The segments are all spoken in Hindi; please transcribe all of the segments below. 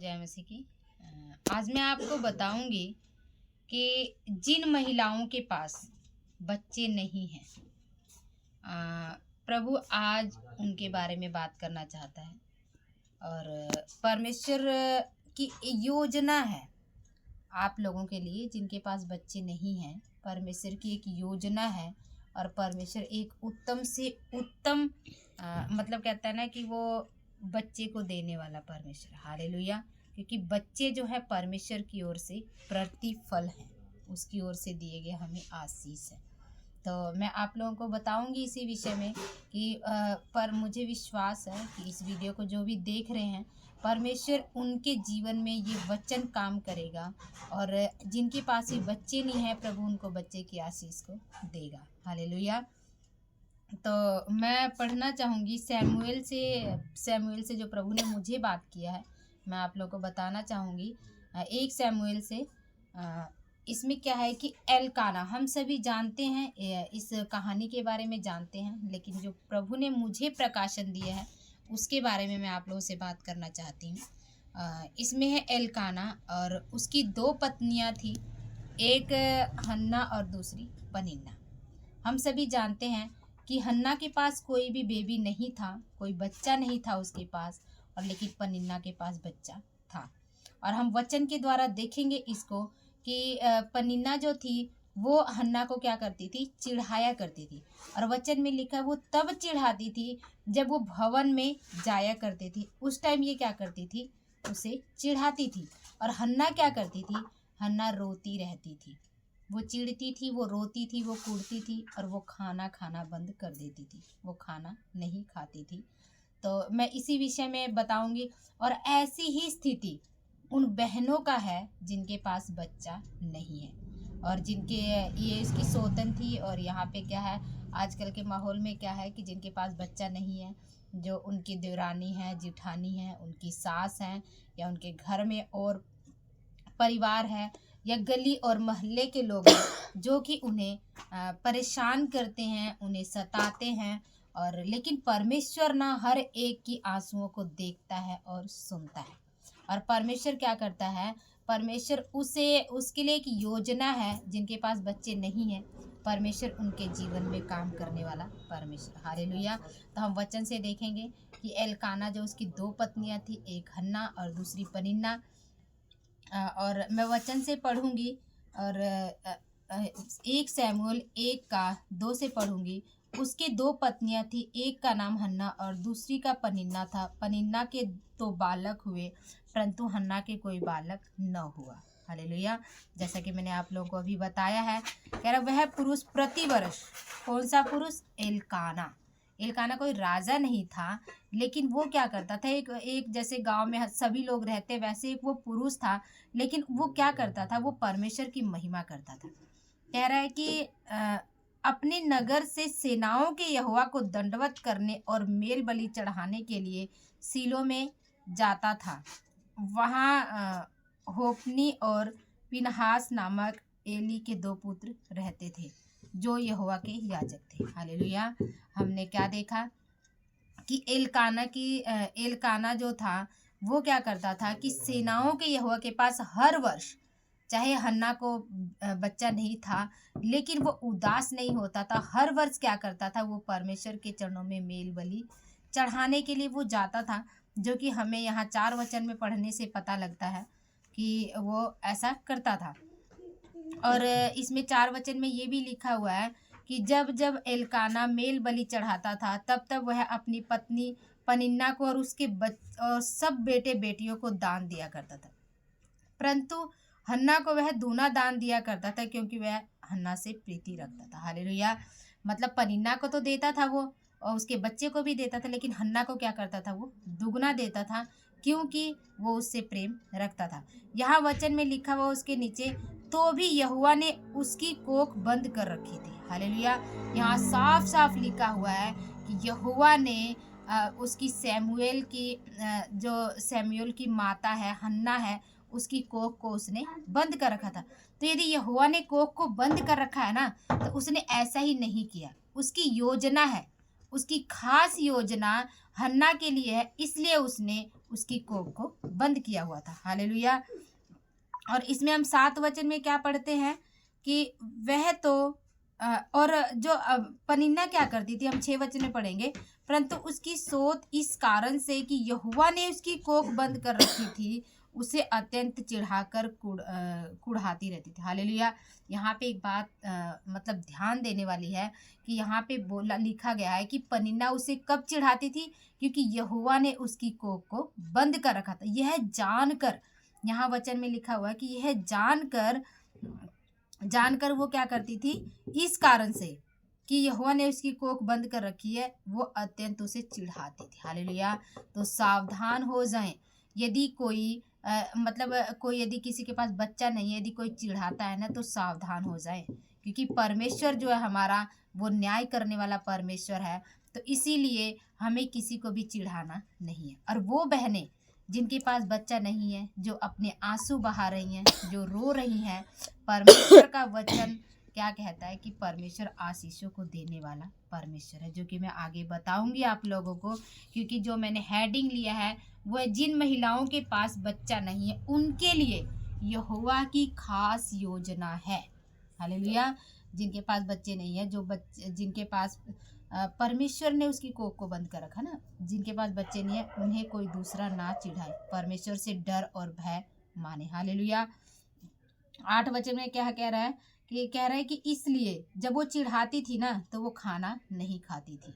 जय मसीह की। आज मैं आपको बताऊंगी कि जिन महिलाओं के पास बच्चे नहीं हैं, प्रभु आज उनके बारे में बात करना चाहता है। और परमेश्वर की योजना है आप लोगों के लिए जिनके पास बच्चे नहीं हैं। परमेश्वर की एक योजना है और परमेश्वर एक उत्तम से उत्तम मतलब कहता है ना कि वो बच्चे को देने वाला परमेश्वर। हालेलुया। क्योंकि बच्चे जो है परमेश्वर की ओर से प्रतिफल है, उसकी ओर से दिए गए हमें आशीष है। तो मैं आप लोगों को बताऊंगी इसी विषय में कि पर मुझे विश्वास है कि इस वीडियो को जो भी देख रहे हैं, परमेश्वर उनके जीवन में ये वचन काम करेगा। और जिनके पास ये बच्चे नहीं हैं, प्रभु उनको बच्चे की आशीष को देगा। हालेलुया। तो मैं पढ़ना चाहूँगी सैमुएल से जो प्रभु ने मुझे बात किया है, मैं आप लोगों को बताना चाहूँगी। 1 सैमुएल से इसमें क्या है कि एलकाना, हम सभी जानते हैं, इस कहानी के बारे में जानते हैं, लेकिन जो प्रभु ने मुझे प्रकाशन दिया है उसके बारे में मैं आप लोगों से बात करना चाहती हूँ। इसमें है एलकाना और उसकी 2 पत्नियाँ थी, एक हन्ना और दूसरी पनिन्ना। हम सभी जानते हैं कि हन्ना के पास कोई भी बेबी नहीं था, कोई बच्चा नहीं था उसके पास, और लेकिन पनिन्ना के पास बच्चा था। और हम वचन के द्वारा देखेंगे इसको कि पनिन्ना जो थी वो हन्ना को क्या करती थी, चिढ़ाया करती थी। और वचन में लिखा वो तब चिढ़ाती थी जब वो भवन में जाया करते थी, उस टाइम ये क्या करती थी, उसे चिढ़ाती थी। और हन्ना क्या करती थी, हन्ना रोती रहती थी। वो चिढ़ती थी, वो रोती थी, वो कूदती थी और वो खाना खाना बंद कर देती थी, वो खाना नहीं खाती थी। तो मैं इसी विषय में बताऊंगी। और ऐसी ही स्थिति उन बहनों का है जिनके पास बच्चा नहीं है और जिनके ये इसकी सौतन थी। और यहाँ पे क्या है, आजकल के माहौल में क्या है कि जिनके पास बच्चा नहीं है, जो उनकी देवरानी है, जिठानी है, उनकी सास हैं, या उनके घर में और परिवार है, या गली और मोहल्ले के लोग हैं जो कि उन्हें परेशान करते हैं, उन्हें सताते हैं। और लेकिन परमेश्वर ना हर एक की आंसुओं को देखता है और सुनता है। और परमेश्वर क्या करता है, परमेश्वर उसके लिए एक योजना है। जिनके पास बच्चे नहीं हैं, परमेश्वर उनके जीवन में काम करने वाला परमेश्वर। हालेलुया। तो हम वचन से देखेंगे कि एलकाना जो उसकी 2 पत्नियां थी, एक हन्ना और दूसरी पनिन्ना। और मैं वचन से पढ़ूंगी और 1 सैमुएल 1 का 2 से पढ़ूंगी। उसके 2 पत्नियां थी, एक का नाम हन्ना और दूसरी का पनिन्ना था। पनिन्ना के 2 बालक हुए, परंतु हन्ना के कोई बालक न हुआ। हालेलुया। जैसा कि मैंने आप लोगों को अभी बताया है, कह रहा वह पुरुष प्रतिवर्ष, कौन सा पुरुष, एलकाना। एलकाना कोई राजा नहीं था, लेकिन वो क्या करता था, एक जैसे गांव में सभी लोग रहते वैसे एक वो पुरुष था, लेकिन वो क्या करता था, वो परमेश्वर की महिमा करता था। कह रहा है कि अपने नगर से सेनाओं के यहोवा को दंडवत करने और मेल बलि चढ़ाने के लिए सीलो में जाता था। वहाँ होपनी और पिनहास नामक एली के 2 पुत्र रहते थे जो यहोवा के याजक थे। हालेलुया। हमने क्या देखा कि एलकाना जो था वो क्या करता था कि सेनाओं के यहोवा के पास हर वर्ष, चाहे हन्ना को बच्चा नहीं था लेकिन वो उदास नहीं होता था, हर वर्ष क्या करता था, वो परमेश्वर के चरणों में मेल बलि चढ़ाने के लिए वो जाता था। जो कि हमें यहाँ 4 वचन में पढ़ने से पता लगता है कि वो ऐसा करता था। और इसमें 4 वचन में ये भी लिखा हुआ है कि जब जब एलकाना मेल बलि चढ़ाता था तब तब वह अपनी पत्नी पनिन्ना को और उसके और सब बेटे बेटियों को दान दिया करता था, परंतु हन्ना को वह दूना दान दिया करता था क्योंकि वह हन्ना से प्रीति रखता था। हालेलुया। मतलब पनिन्ना को तो देता था वो और उसके बच्चे को भी देता था, लेकिन हन्ना को क्या करता था, वो दुगना देता था क्योंकि वो उससे प्रेम रखता था। यहाँ वचन में लिखा हुआ उसके नीचे, तो भी यहोवा ने उसकी कोख बंद कर रखी थी। हालेलुया। यहाँ साफ साफ लिखा हुआ है कि यहोवा ने उसकी जो सैमुएल की माता है, हन्ना है, उसकी कोख को उसने बंद कर रखा था। तो यदि यहोवा ने कोख को बंद कर रखा है ना, तो उसने ऐसा ही नहीं किया, उसकी योजना है, उसकी खास योजना हन्ना के लिए है, इसलिए उसने उसकी कोख को बंद किया हुआ था। हालेलुया। और इसमें हम 7 वचन में क्या पढ़ते हैं कि वह तो और जो पनिन्ना क्या करती थी, हम 6 वचन में पढ़ेंगे, परंतु उसकी सोच इस कारण से कि यहोवा ने उसकी कोख बंद कर रखी थी, उसे अत्यंत चिढ़ाकर कुढ़ाती रहती थी। हालेलुया। यहाँ पे एक बात मतलब ध्यान देने वाली है कि यहाँ पे बोला लिखा गया है कि पनिन्ना उसे कब चिढ़ाती थी, क्योंकि यहोवा ने उसकी कोख को बंद कर रखा था। यह जानकर, यहाँ वचन में लिखा हुआ है कि यह जानकर वो क्या करती थी, इस कारण से कि यहोवा ने उसकी कोख बंद कर रखी है, वो अत्यंत उसे चिढ़ाती थी। हालेलुया। तो सावधान हो जाएं। यदि कोई कोई यदि किसी के पास बच्चा नहीं है, यदि कोई चिढ़ाता है ना, तो सावधान हो जाए, क्योंकि परमेश्वर जो है हमारा, वो न्याय करने वाला परमेश्वर है। तो इसीलिए हमें किसी को भी चिढ़ाना नहीं है। और वो बहनें जिनके पास बच्चा नहीं है, जो अपने आंसू बहा रही हैं, जो रो रही हैं, परमेश्वर का वचन क्या कहता है कि परमेश्वर आशीषों को देने वाला परमेश्वर है, जो कि मैं आगे बताऊंगी आप लोगों को। क्योंकि जो मैंने हेडिंग लिया है वो है, जिन महिलाओं के पास बच्चा नहीं है उनके लिए यहोवा की खास योजना है। हालेलुया। जिनके पास बच्चे नहीं है, जिनके पास परमेश्वर ने उसकी कोख को बंद कर रखा ना, जिनके पास बच्चे नहीं है, उन्हें कोई दूसरा ना चिढ़ाए, परमेश्वर से डर और भय माने। हालेलुया। 8 वचन में क्या कह रहा है कि कह रहा है कि इसलिए जब वो चिढ़ाती थी ना, तो वो खाना नहीं खाती थी।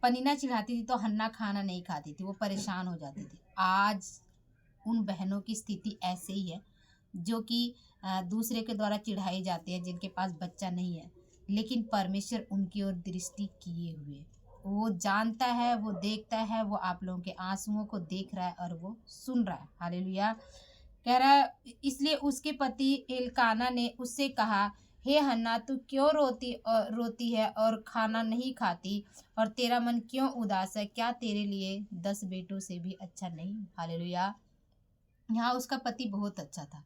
पनिन्ना चिढ़ाती थी तो हन्ना खाना नहीं खाती थी, वो परेशान हो जाती थी। आज उन बहनों की स्थिति ऐसे ही है जो कि दूसरे के द्वारा चिढ़ाई जाते हैं, जिनके पास बच्चा नहीं है, लेकिन परमेश्वर उनकी ओर दृष्टि किए हुए, वो जानता है, वो देखता है, वो आप लोगों के आंसुओं को देख रहा है और वो सुन रहा है। हालेलुया। कह रहा है, इसलिए उसके पति एलकाना ने उससे कहा, हे हन्ना, तू क्यों रोती है और खाना नहीं खाती, और तेरा मन क्यों उदास है? क्या तेरे लिए 10 बेटों से भी अच्छा नहीं? हालेलुया। यहाँ उसका पति बहुत अच्छा था,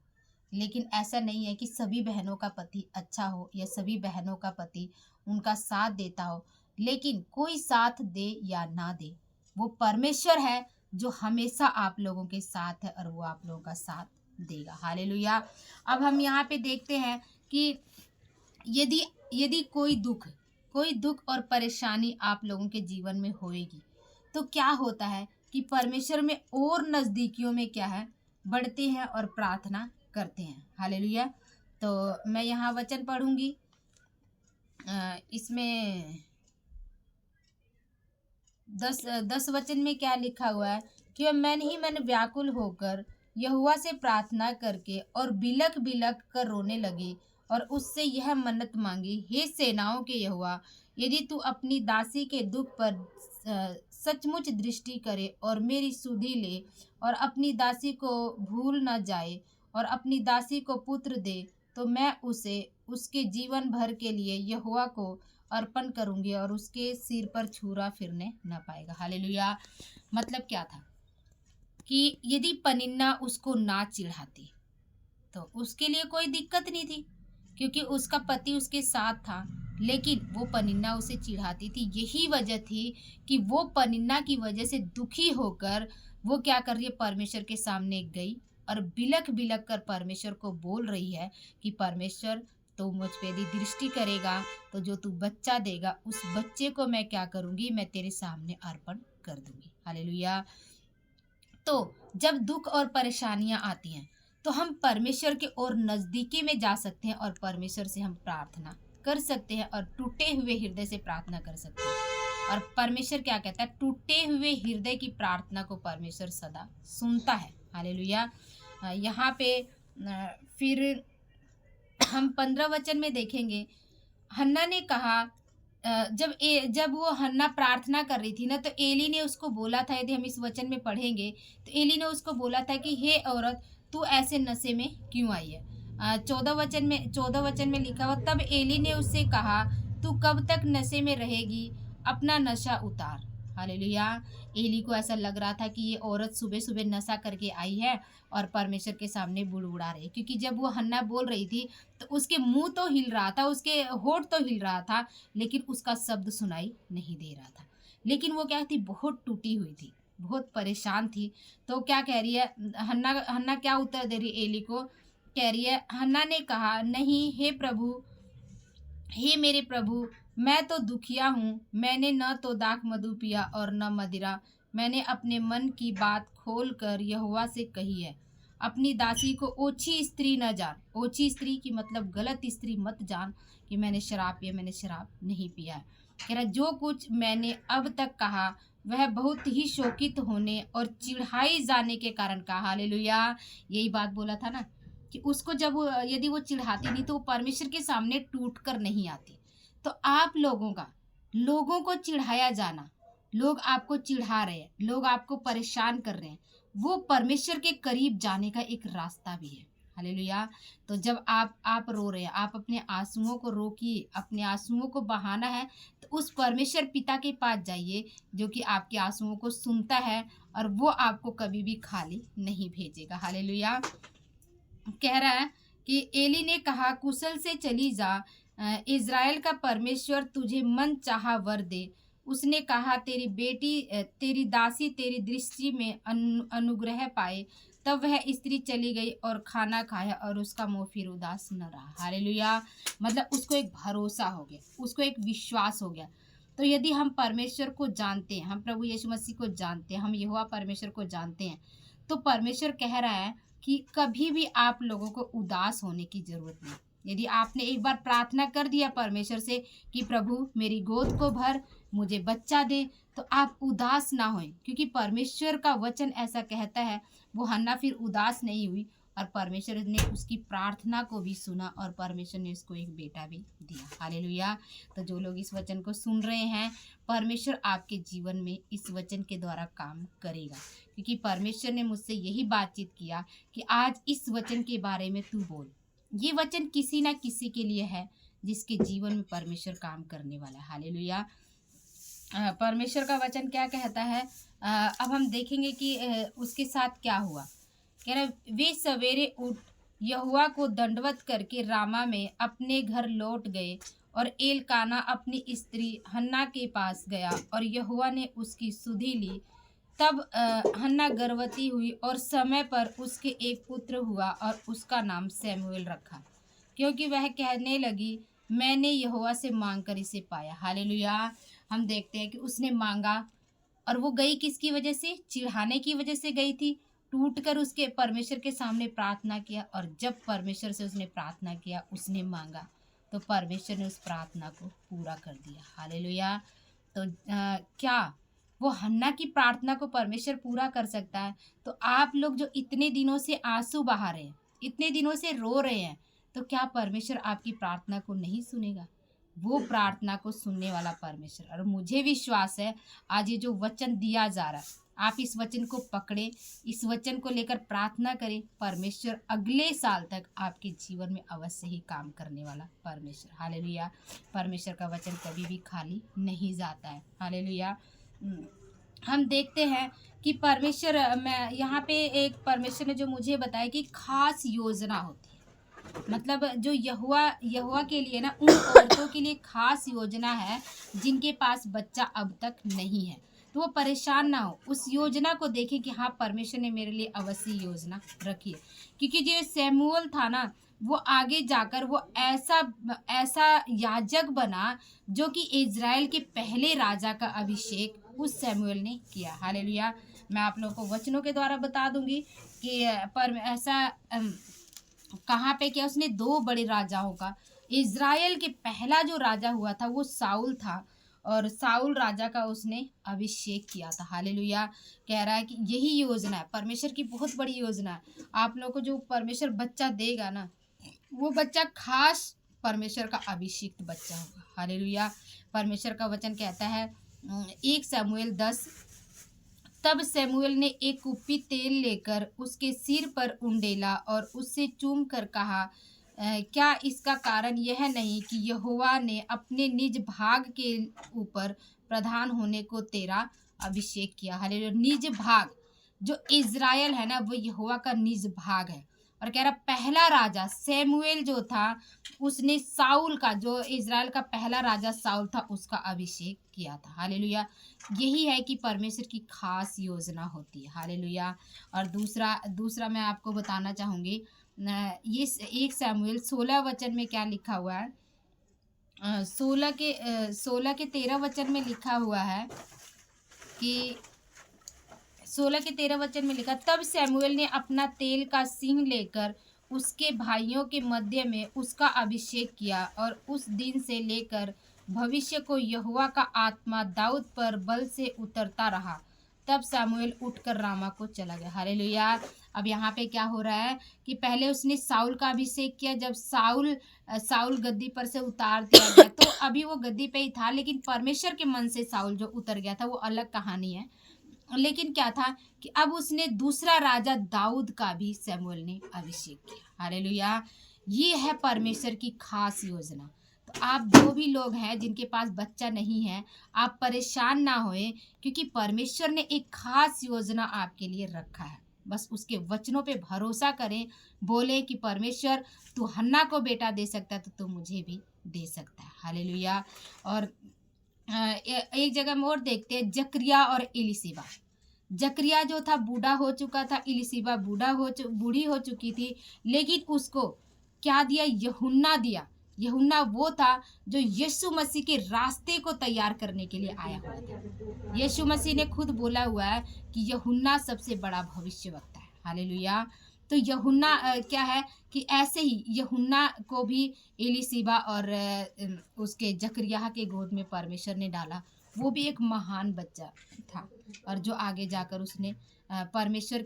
लेकिन ऐसा नहीं है कि सभी बहनों का पति अच्छा हो या सभी बहनों का पति उनका साथ देता हो। लेकिन कोई साथ दे या ना दे, वो परमेश्वर है जो हमेशा आप लोगों के साथ है और वो आप लोगों का साथ देगा। हालेलुया। अब हम यहाँ पे देखते हैं कि यदि यदि कोई दुख और परेशानी आप लोगों के जीवन में होएगी, तो क्या होता है कि परमेश्वर में और नज़दीकियों में क्या है, बढ़ते हैं और प्रार्थना करते हैं। हालेलुया। तो मैं यहाँ वचन पढ़ूंगी। इसमें 10 वचन में क्या लिखा हुआ है कि मन व्याकुल होकर यहोवा से प्रार्थना करके और बिलक बिलक कर रोने लगी और उससे यह मन्नत मांगी, हे सेनाओं के यहोवा, यदि तू अपनी दासी के दुख पर सचमुच दृष्टि करे और मेरी सुधि ले और अपनी दासी को भूल न जाए और अपनी दासी को पुत्र दे, तो मैं उसे उसके जीवन भर के लिए यहोवा को अर्पण करूंगी और उसके सिर पर छुरा फिरने न पाएगा। हालेलुया। मतलब क्या था कि यदि पनिन्ना उसको ना चिढ़ाती तो उसके लिए कोई दिक्कत नहीं थी, क्योंकि उसका पति उसके साथ था, लेकिन वो पनिन्ना उसे चिढ़ाती थी। यही वजह थी कि वो पनिन्ना की वजह से दुखी होकर वो क्या कर रही है, परमेश्वर के सामने गई और बिलख बिलख कर परमेश्वर को बोल रही है कि परमेश्वर, तो मुझ पे यदि दृष्टि करेगा तो जो तू बच्चा देगा, उस बच्चे को मैं क्या करूंगी, मैं तेरे सामने अर्पण कर दूंगी। हालेलुया। तो जब दुख और परेशानियां आती हैं तो हम परमेश्वर के और नज़दीकी में जा सकते हैं और परमेश्वर से हम प्रार्थना कर सकते हैं और टूटे हुए हृदय से प्रार्थना कर सकते हैं। और परमेश्वर क्या कहता है, टूटे हुए हृदय की प्रार्थना को परमेश्वर सदा सुनता है। हालेलुया। यहाँ पे फिर हम 15 वचन में देखेंगे, हन्ना ने कहा, जब वो हन्ना प्रार्थना कर रही थी ना, तो एली ने उसको बोला था, यदि हम इस वचन में पढ़ेंगे तो एली ने उसको बोला था कि हे औरत, तू ऐसे नशे में क्यों आई है। 14 वचन में लिखा हुआ, तब एली ने उससे कहा, तू कब तक नशे में रहेगी, अपना नशा उतार। हालेलुया। एली को ऐसा लग रहा था कि ये औरत सुबह सुबह नशा करके आई है और परमेश्वर के सामने बुड़बुड़ा रही, क्योंकि जब वो हन्ना बोल रही थी तो उसके मुंह तो हिल रहा था, उसके होठ तो हिल रहा था, लेकिन उसका शब्द सुनाई नहीं दे रहा था। लेकिन वो क्या थी, बहुत टूटी हुई थी। बहुत परेशान थी। तो क्या कह रही है हन्ना, हन्ना क्या उत्तर दे रही है एली को, कह रही है, हन्ना ने कहा, नहीं हे प्रभु, हे मेरे प्रभु, मैं तो दुखिया हूँ, मैंने न तो दाख मधु पिया और न मदिरा, मैंने अपने मन की बात खोल कर यहोवा से कही है। अपनी दासी को ओछी स्त्री न जान, ओछी स्त्री की मतलब गलत स्त्री मत जान कि मैंने शराब पिया, मैंने शराब नहीं पिया है। कह रहा जो कुछ मैंने अब तक कहा वह बहुत ही शोकित होने और चिढ़ाई जाने के कारण कहा। हालेलुया। यही बात बोला था ना कि उसको जब यदि वो चिढ़ाती नहीं तो वो परमेश्वर के सामने टूट कर नहीं आती। तो आप लोगों का लोगों को चिढ़ाया जाना, लोग आपको चिढ़ा रहे हैं, लोग आपको परेशान कर रहे हैं, वो परमेश्वर के करीब जाने का एक रास्ता भी है। हालेलुया। तो जब आप रो रहे हैं, आप अपने आंसुओं को रोकिए, अपने आंसुओं को बहाना है तो उस परमेश्वर पिता के पास जाइए जो कि आपके आंसुओं को सुनता है और वो आपको कभी भी खाली नहीं भेजेगा। हालेलुया। कह रहा है कि एली ने कहा, कुशल से चली जा, इज़राइल का परमेश्वर तुझे मन चाहा वर दे। उसने कहा, तेरी बेटी तेरी दासी तेरी दृष्टि में अनुग्रह पाए। तब वह स्त्री चली गई और खाना खाया और उसका मुंह फिर उदास न रहा। हालेलुया। मतलब उसको एक भरोसा हो गया, उसको एक विश्वास हो गया। तो यदि हम परमेश्वर को जानते हैं, हम प्रभु यीशु मसीह को जानते हैं, हम यहोवा परमेश्वर को जानते हैं, तो परमेश्वर कह रहा है कि कभी भी आप लोगों को उदास होने की ज़रूरत नहीं। यदि आपने एक बार प्रार्थना कर दिया परमेश्वर से कि प्रभु मेरी गोद को भर, मुझे बच्चा दे, तो आप उदास ना होएं, क्योंकि परमेश्वर का वचन ऐसा कहता है। वो हन्ना फिर उदास नहीं हुई और परमेश्वर ने उसकी प्रार्थना को भी सुना और परमेश्वर ने उसको एक बेटा भी दिया। हालेलुया। तो जो लोग इस वचन को सुन रहे हैं, परमेश्वर आपके जीवन में इस वचन के द्वारा काम करेगा, क्योंकि परमेश्वर ने मुझसे यही बातचीत किया कि आज इस वचन के बारे में तू बोल। ये वचन किसी ना किसी के लिए है जिसके जीवन में परमेश्वर काम करने वाला है। हालेलुया। परमेश्वर का वचन क्या कहता है, अब हम देखेंगे कि उसके साथ क्या हुआ। कह रहा वे सवेरे उठ यहोवा को दंडवत करके रामा में अपने घर लौट गए और एलकाना अपनी स्त्री हन्ना के पास गया और यहोवा ने उसकी सुधि ली। तब हन्ना गर्भवती हुई और समय पर उसके एक पुत्र हुआ और उसका नाम सैमुएल रखा, क्योंकि वह कहने लगी, मैंने यहोवा से मांगकर इसे पाया। हालेलुया। हम देखते हैं कि उसने मांगा और वो गई किसकी वजह से, चिढ़ाने की वजह से गई थी। टूट कर उसके परमेश्वर के सामने प्रार्थना किया और जब परमेश्वर से उसने प्रार्थना किया, उसने मांगा, तो परमेश्वर ने उस प्रार्थना को पूरा कर दिया। हालेलुया। तो क्या वो हन्ना की प्रार्थना को परमेश्वर पूरा कर सकता है? तो आप लोग जो इतने दिनों से आंसू बहा रहे हैं, इतने दिनों से रो रहे हैं, तो क्या परमेश्वर आपकी प्रार्थना को नहीं सुनेगा? वो प्रार्थना को सुनने वाला परमेश्वर। और मुझे विश्वास है आज ये जो वचन दिया जा रहा है, आप इस वचन को पकड़े, इस वचन को लेकर प्रार्थना करें, परमेश्वर अगले साल तक आपके जीवन में अवश्य ही काम करने वाला परमेश्वर। हालेलुया। परमेश्वर का वचन कभी भी खाली नहीं जाता है। हालेलुया। हम देखते हैं कि परमेश्वर, मैं यहाँ पे एक परमेश्वर ने जो मुझे बताया कि खास योजना होती है, मतलब जो यहोवा के लिए ना, उन औरतों के लिए खास योजना है जिनके पास बच्चा अब तक नहीं है, तो वो परेशान ना हो, उस योजना को देखें कि हाँ परमेश्वर ने मेरे लिए अवश्य योजना रखी है। क्योंकि जो सैमुअल था ना, वो आगे जाकर वो ऐसा ऐसा याजक बना जो कि इज़राइल के पहले राजा का अभिषेक उस सैमुअल ने किया। हालेलुया। मैं आप लोगों को वचनों के द्वारा बता दूंगी कि पर ऐसा कहाँ पे किया उसने, दो बड़े राजाओं का। इज़राइल के पहला जो राजा हुआ था वो साउल था और साउल राजा का उसने अभिषेक किया था। हालेलुया। कह रहा है कि यही योजना है, परमेश्वर की बहुत बड़ी योजना है। आप लोगों को जो परमेश्वर बच्चा देगा ना, वो बच्चा खास परमेश्वर का अभिषिक्त बच्चा होगा। हालेलुया। परमेश्वर का वचन कहता है 1 शमूएल 10, तब शमूएल ने एक कुप्पी तेल लेकर उसके सिर पर उंडेला और उससे चूम कर कहा, क्या इसका कारण यह नहीं कि यहोवा ने अपने निज भाग के ऊपर प्रधान होने को तेरा अभिषेक किया। हालेलुया। निज भाग, जो इज़राइल है ना, वो यहोवा का निज भाग है और कह रहा पहला राजा सैमुएल जो था उसने साउल का, जो इज़राइल का पहला राजा साउल था, उसका अभिषेक किया था। हालेलुया। यही है कि परमेश्वर की खास योजना होती है। हालेलुया। और दूसरा दूसरा मैं आपको बताना चाहूँगी, ये 1 सैमुएल 16 वचन में क्या लिखा हुआ है, 16 के 13 वचन में लिखा हुआ है कि 16 के 13 वचन में लिखा, तब सैमुएल ने अपना तेल का सिंह लेकर उसके भाइयों के मध्य में उसका अभिषेक किया, और उस दिन से लेकर भविष्य को यहोवा का आत्मा दाऊद पर बल से उतरता रहा। तब सैमुएल उठकर रामा को चला गया। हालेलुया। अब यहाँ पे क्या हो रहा है कि पहले उसने साउल का अभिषेक किया, जब साउल गद्दी पर से उतार दिया गया तो अभी वो गद्दी पे ही था, लेकिन परमेश्वर के मन से साउल जो उतर गया था वो अलग कहानी है। लेकिन क्या था कि अब उसने दूसरा राजा दाऊद का भी सैमुएल ने अभिषेक किया। हालेलुया। ये है परमेश्वर की खास योजना। तो आप जो भी लोग हैं जिनके पास बच्चा नहीं है, आप परेशान ना होए, क्योंकि परमेश्वर ने एक खास योजना आपके लिए रखा है। बस उसके वचनों पे भरोसा करें, बोले कि परमेश्वर तू हन्ना को बेटा दे सकता है तो तू मुझे भी दे सकता है। हालेलुया। और एक जगह में और देखते हैं, जकरिया और एलीशिबा। जकरिया जो था बूढ़ा हो चुका था, एलीशिबा बूढ़ी हो चुकी थी, लेकिन उसको क्या दिया, यूहन्ना दिया। यूहन्ना वो था जो यीशु मसीह के रास्ते को तैयार करने के लिए आया हुआ था। यीशु मसीह ने खुद बोला हुआ है कि यूहन्ना सबसे बड़ा भविष्यवक्ता है। हालेलुया। तो यूहन्ना क्या है कि ऐसे ही यूहन्ना को भी एलीशिबा और उसके जकरिया के गोद में परमेश्वर ने डाला। वो भी एक महान बच्चा था, और जो आगे जाकर उसने परमेश्वर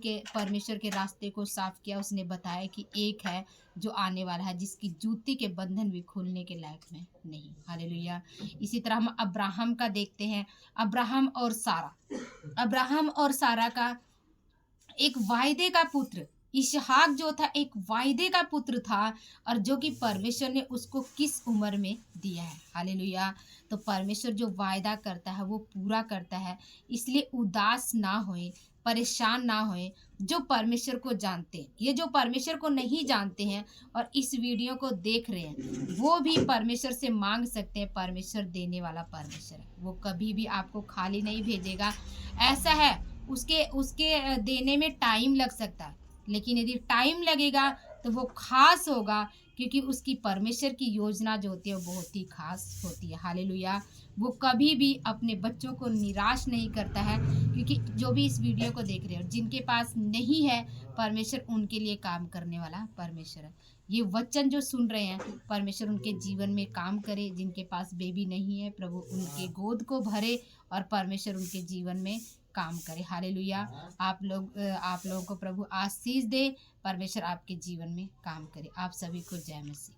के रास्ते को साफ किया। उसने बताया कि एक है जो आने वाला है जिसकी जूती के बंधन भी खोलने के लायक में नहीं। हालेलुया। इसी तरह हम अब्राहम का देखते हैं, अब्राहम और सारा का एक वायदे का पुत्र इसहाक जो था, एक वायदे का पुत्र था, और जो कि परमेश्वर ने उसको किस उम्र में दिया है। हालेलुया। तो परमेश्वर जो वायदा करता है वो पूरा करता है, इसलिए उदास ना होए, परेशान ना होए। जो परमेश्वर को जानते हैं, ये जो परमेश्वर को नहीं जानते हैं और इस वीडियो को देख रहे हैं, वो भी परमेश्वर से मांग सकते हैं। परमेश्वर देने वाला परमेश्वर है, वो कभी भी आपको खाली नहीं भेजेगा। ऐसा है, उसके देने में टाइम लग सकता है, लेकिन यदि टाइम लगेगा तो वो खास होगा, क्योंकि उसकी परमेश्वर की योजना जो होती है वो बहुत ही खास होती है। हालेलुया। वो कभी भी अपने बच्चों को निराश नहीं करता है, क्योंकि जो भी इस वीडियो को देख रहे हो, जिनके पास नहीं है, परमेश्वर उनके लिए काम करने वाला परमेश्वर है। ये वचन जो सुन रहे हैं, परमेश्वर उनके जीवन में काम करे। जिनके पास बेबी नहीं है, प्रभु उनके गोद को भरे और परमेश्वर उनके जीवन में काम करे। हालेलुया। आप लोगों को प्रभु आशीष दे, परमेश्वर आपके जीवन में काम करे। आप सभी को जय मसीह।